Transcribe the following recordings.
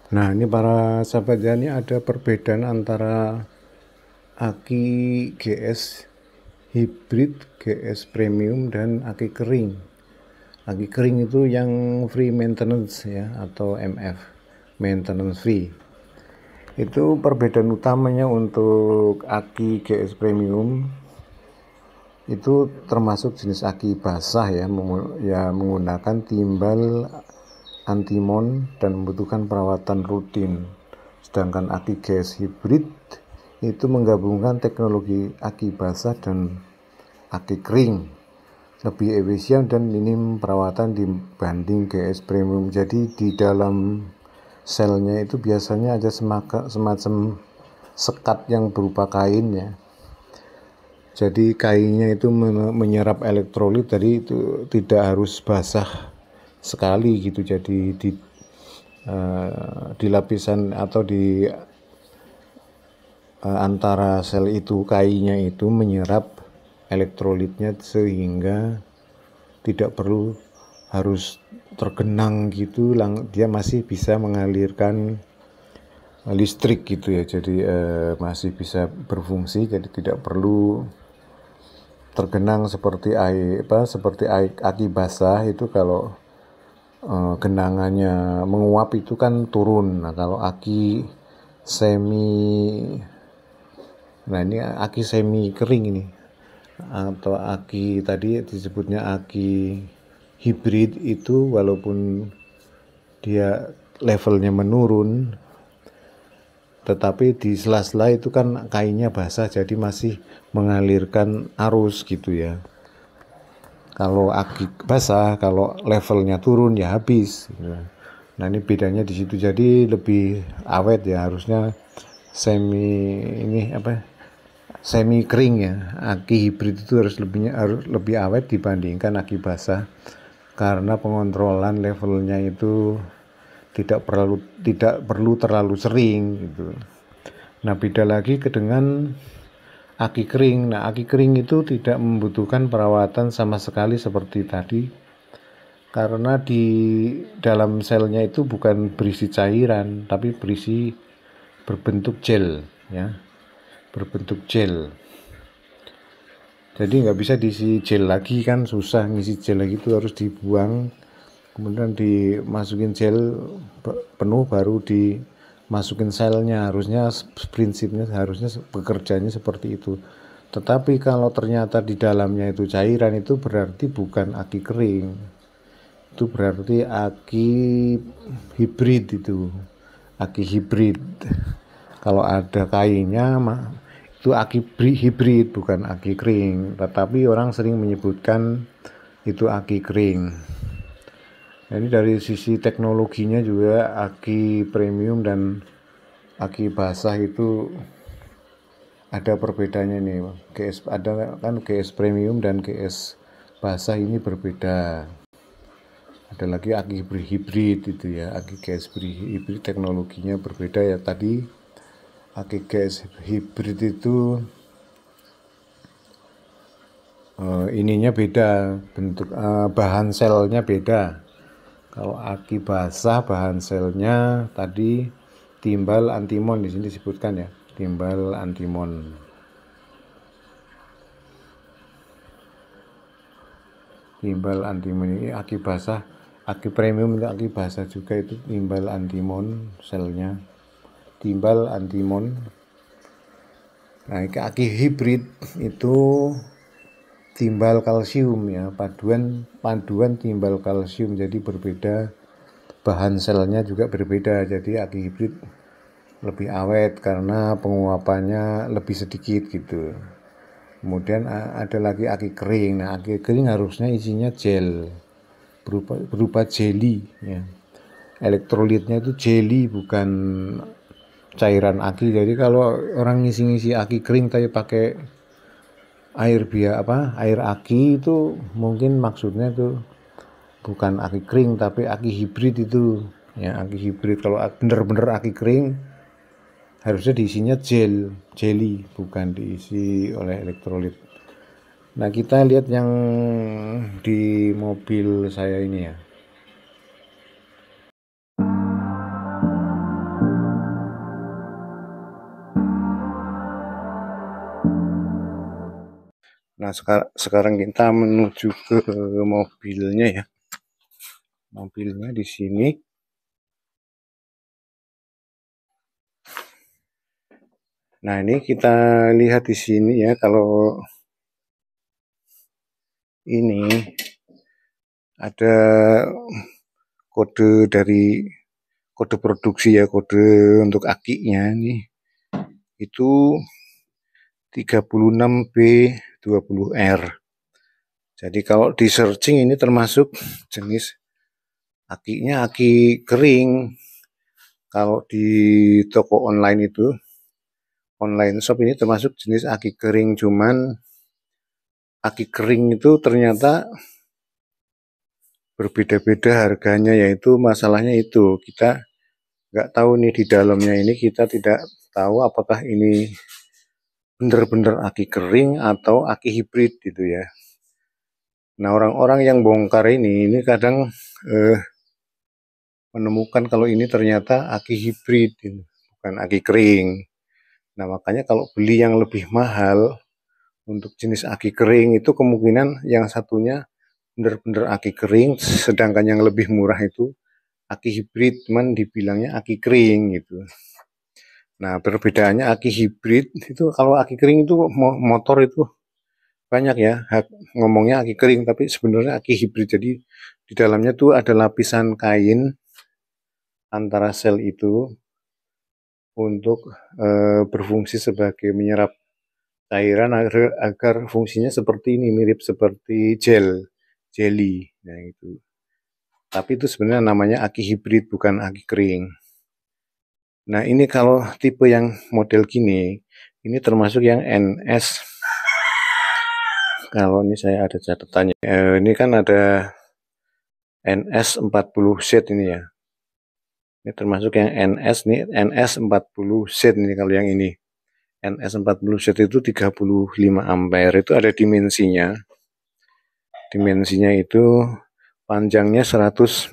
Nah, ini para sahabat ya, ini ada perbedaan antara aki GS hybrid, GS premium, dan aki kering. Aki kering itu yang free maintenance ya, atau MF, maintenance free. Itu perbedaan utamanya untuk aki GS premium itu termasuk jenis aki basah ya, menggunakan timbal antimon dan membutuhkan perawatan rutin. Sedangkan aki gas hybrid itu menggabungkan teknologi aki basah dan aki kering, lebih efisien dan minim perawatan dibanding GS premium. Jadi di dalam selnya itu biasanya ada semacam sekat yang berupa kain ya. Jadi kainnya itu menyerap elektrolit, jadi itu tidak harus basah sekali gitu. Jadi di lapisan atau di antara sel itu, kainnya itu menyerap elektrolitnya sehingga tidak perlu harus tergenang gitu, dia masih bisa mengalirkan listrik gitu ya. Jadi masih bisa berfungsi, jadi tidak perlu tergenang seperti aki basah itu. Kalau genangannya menguap itu kan turun. Nah, kalau aki semi kering ini, atau aki tadi disebutnya aki hybrid, itu walaupun dia levelnya menurun, tetapi di sela-sela itu kan kainnya basah, jadi masih mengalirkan arus gitu ya. Kalau aki basah, kalau levelnya turun ya habis gitu. Nah, ini bedanya di situ. Jadi lebih awet ya, harusnya semi kering ya. Aki hybrid itu harus lebih awet dibandingkan aki basah, karena pengontrolan levelnya itu tidak perlu terlalu sering gitu. Nah, beda lagi dengan aki kering. Nah, aki kering itu tidak membutuhkan perawatan sama sekali seperti tadi, karena di dalam selnya itu bukan berisi cairan, tapi berbentuk gel ya, berbentuk gel. Jadi nggak bisa diisi gel lagi, kan susah ngisi gel lagi, itu harus dibuang, kemudian dimasukin gel penuh baru dimasukin selnya. Harusnya prinsipnya, harusnya bekerjanya seperti itu. Tetapi kalau ternyata di dalamnya itu cairan, itu berarti bukan aki kering, itu berarti aki hybrid. Itu aki hybrid. Kalau ada kainnya itu aki hybrid, bukan aki kering. Tetapi orang sering menyebutkan itu aki kering. Jadi dari sisi teknologinya juga aki premium dan aki basah itu ada perbedaannya nih. Ada kan GS premium dan GS basah ini berbeda. Ada lagi aki hybrid itu ya, aki GS hybrid teknologinya berbeda ya. Tadi aki GS hybrid itu ininya beda, bentuk bahan selnya beda. Kalau aki basah, bahan selnya tadi timbal antimon, di sini disebutkan ya, timbal antimon. Timbal antimon ini aki basah, aki premium itu aki basah juga, itu timbal antimon selnya, timbal antimon. Nah, aki hybrid itu timbal kalsium ya, paduan timbal kalsium, jadi berbeda, bahan selnya juga berbeda. Jadi aki hybrid lebih awet karena penguapannya lebih sedikit gitu. Kemudian ada lagi aki kering. Nah, aki kering harusnya isinya gel, berupa jelly ya. Elektrolitnya itu jelly, bukan cairan aki. Jadi kalau orang ngisi aki kering tapi pakai air aki, itu mungkin maksudnya itu bukan aki kering tapi aki hybrid itu ya. Aki hybrid, kalau bener-bener aki kering harusnya diisinya jelly, bukan diisi oleh elektrolit. Nah, kita lihat yang di mobil saya ini ya. Nah, sekarang kita menuju ke mobilnya ya. Mobilnya di sini. Nah, ini kita lihat di sini ya, kalau ini ada kode dari kode produksi ya, kode untuk akinya nih. Itu 36B20R. Jadi kalau di searching ini termasuk jenis akinya aki kering. Kalau di toko online itu, online shop ini termasuk jenis aki kering, cuman aki kering itu ternyata berbeda-beda harganya, yaitu masalahnya itu kita nggak tahu nih di dalamnya ini, kita tidak tahu apakah ini benar-benar aki kering atau aki hibrid gitu ya. Nah, orang-orang yang bongkar ini kadang menemukan kalau ini ternyata aki hibrid, gitu, bukan aki kering. Nah, makanya kalau beli yang lebih mahal untuk jenis aki kering itu kemungkinan yang satunya benar-benar aki kering, sedangkan yang lebih murah itu aki hibrid, cuman dibilangnya aki kering gitu. Nah, perbedaannya aki hibrid itu, kalau aki kering itu motor itu banyak ya, ngomongnya aki kering, tapi sebenarnya aki hibrid. Jadi di dalamnya tuh ada lapisan kain antara sel itu untuk berfungsi sebagai menyerap cairan agar fungsinya seperti ini, mirip seperti jelly. Nah, itu. Tapi itu sebenarnya namanya aki hibrid, bukan aki kering. Nah, ini kalau tipe yang model gini, ini termasuk yang NS. Kalau ini saya ada catatannya. Ini kan ada NS40Z ini ya. Ini termasuk yang NS nih, NS40Z ini kalau yang ini. NS40Z itu 35 ampere, itu ada dimensinya. Dimensinya itu panjangnya 197,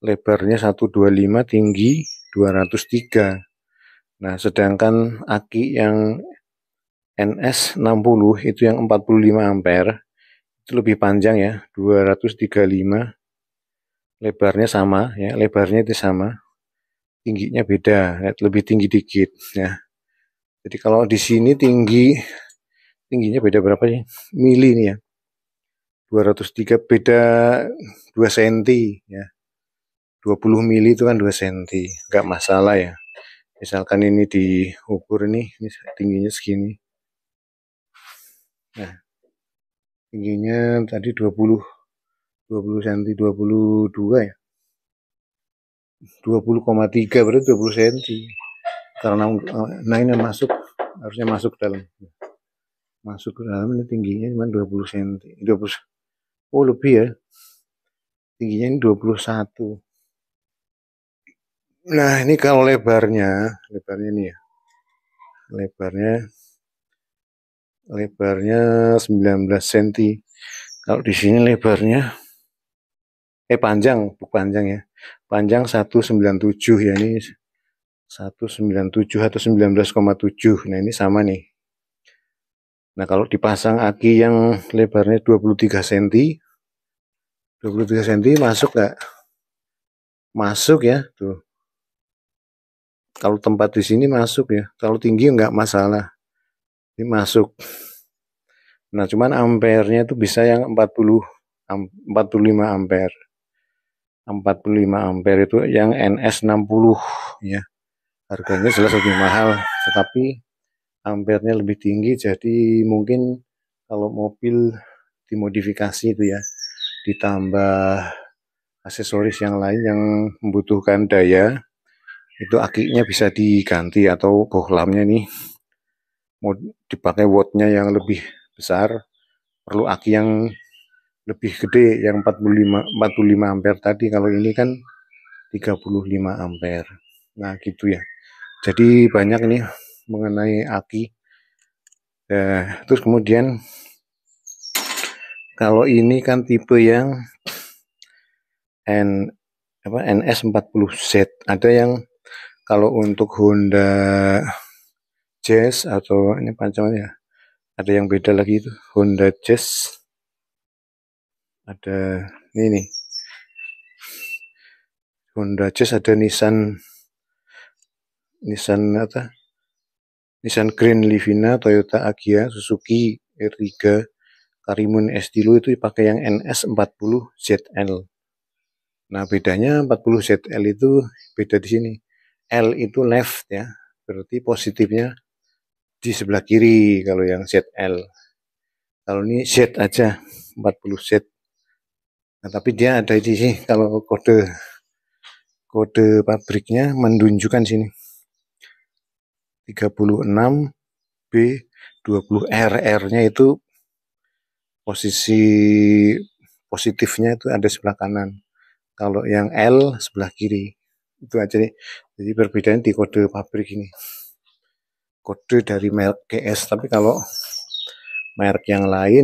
lebarnya 125, tinggi 203. Nah, sedangkan aki yang NS60 itu yang 45 ampere itu lebih panjang ya, 235, lebarnya sama ya, lebarnya itu sama, tingginya beda, lebih tinggi dikit ya. Jadi kalau di sini tingginya beda berapa ya? Mili nih ya. 203, beda 2 cm ya. 20 mili itu kan 2 cm, nggak masalah ya. Misalkan ini diukur ini tingginya segini. Nah, tingginya tadi 20 cm, 22 ya. 20,3 berarti 20 cm. Karena nah ini harusnya masuk ke dalam. Masuk ke dalam, ini tingginya cuma 20 cm. 20, oh lebih ya. Tingginya ini 21. Nah, ini kalau lebarnya ini ya. Lebarnya 19 cm. Kalau di sini lebarnya panjang ya. Panjang 197 ya, ini 197 atau 19,7. Nah, ini sama nih. Nah, kalau dipasang aki yang lebarnya 23 cm, 23 cm masuk nggak? Masuk ya, tuh. Kalau tempat di sini masuk ya. Kalau tinggi nggak masalah. Ini masuk. Nah, cuman ampernya itu bisa yang 45 ampere. 45 ampere itu yang NS60 ya. Harganya jelas lebih mahal, tetapi ampernya lebih tinggi, jadi mungkin kalau mobil dimodifikasi itu ya, ditambah aksesoris yang lain yang membutuhkan daya, itu akinya bisa diganti, atau bohlamnya nih mau dipakai wattnya yang lebih besar, perlu aki yang lebih gede, yang 45 ampere tadi. Kalau ini kan 35 ampere. Nah, gitu ya. Jadi banyak nih mengenai aki. Terus kemudian kalau ini kan tipe yang NS40Z. Ada yang kalau untuk Honda Jazz atau ini pancamannya, Ada yang beda lagi itu Honda Jazz, ada ini nih Honda Jazz, ada Nissan Grand Livina, Toyota Agya, Suzuki R3, Karimun Estilo itu pakai yang NS40 ZL. Nah, bedanya 40 ZL itu beda di sini. L itu left ya, berarti positifnya di sebelah kiri kalau yang ZL. Kalau ini Z aja, 40 Z. Nah, tapi dia ada di sini, kalau kode pabriknya menunjukkan sini 36B20R. R-nya itu posisi positifnya itu ada sebelah kanan. Kalau yang L sebelah kiri. Itu aja nih. Jadi perbedaan di kode pabrik ini. Kode dari merek GS, tapi kalau merek yang lain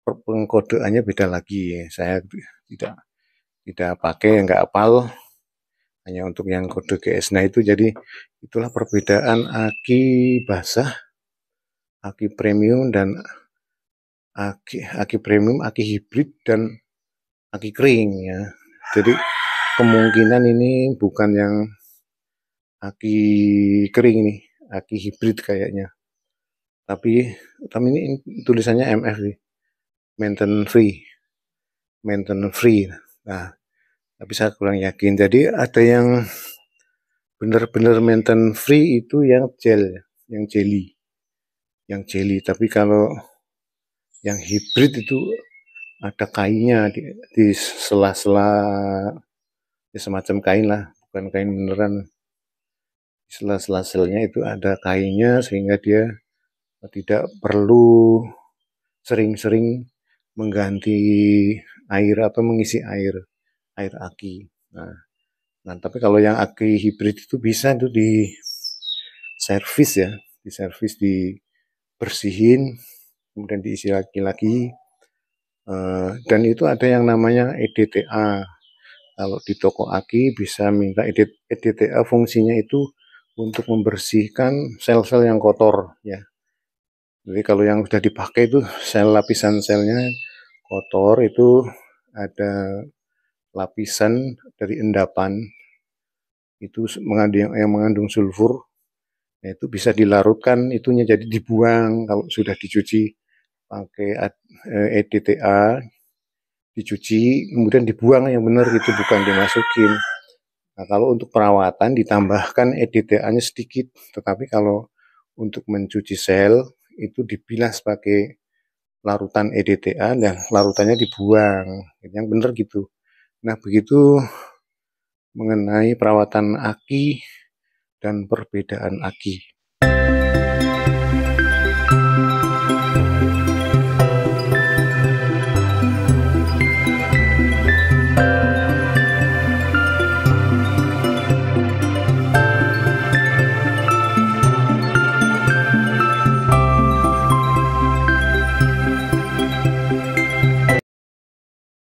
pengkodeannya beda lagi. Saya tidak pakai, nggak hafal, hanya untuk yang kode GS. Nah itu jadi itulah perbedaan aki basah, aki premium, dan aki premium, aki hibrid, dan aki kering ya. Jadi kemungkinan ini bukan yang aki kering nih, aki hibrid kayaknya. Tapi ini tulisannya MF nih, maintenance free. Nah, tapi saya kurang yakin. Jadi ada yang benar-benar maintenance free itu yang jelly. Tapi kalau yang hibrid itu ada kainnya di sela-sela, ya semacam kain lah, bukan kain beneran. Di sela-sela selnya itu ada kainnya sehingga dia tidak perlu sering-sering mengganti air atau mengisi air aki. Nah, tapi kalau yang aki hibrid itu bisa itu di servis ya, dibersihin, kemudian diisi lagi. Dan itu ada yang namanya EDTA. Kalau di toko aki bisa minta EDTA, fungsinya itu untuk membersihkan sel-sel yang kotor ya. Jadi kalau yang sudah dipakai itu lapisan selnya kotor, itu ada lapisan dari endapan itu yang mengandung sulfur. Nah, itu bisa dilarutkan, itunya jadi dibuang kalau sudah dicuci pakai EDTA, dicuci kemudian dibuang yang benar gitu, bukan dimasukin. Nah, kalau untuk perawatan ditambahkan EDTA-nya sedikit, tetapi kalau untuk mencuci sel itu dibilas pakai larutan EDTA dan larutannya dibuang, yang benar gitu. Nah, begitu mengenai perawatan aki dan perbedaan aki.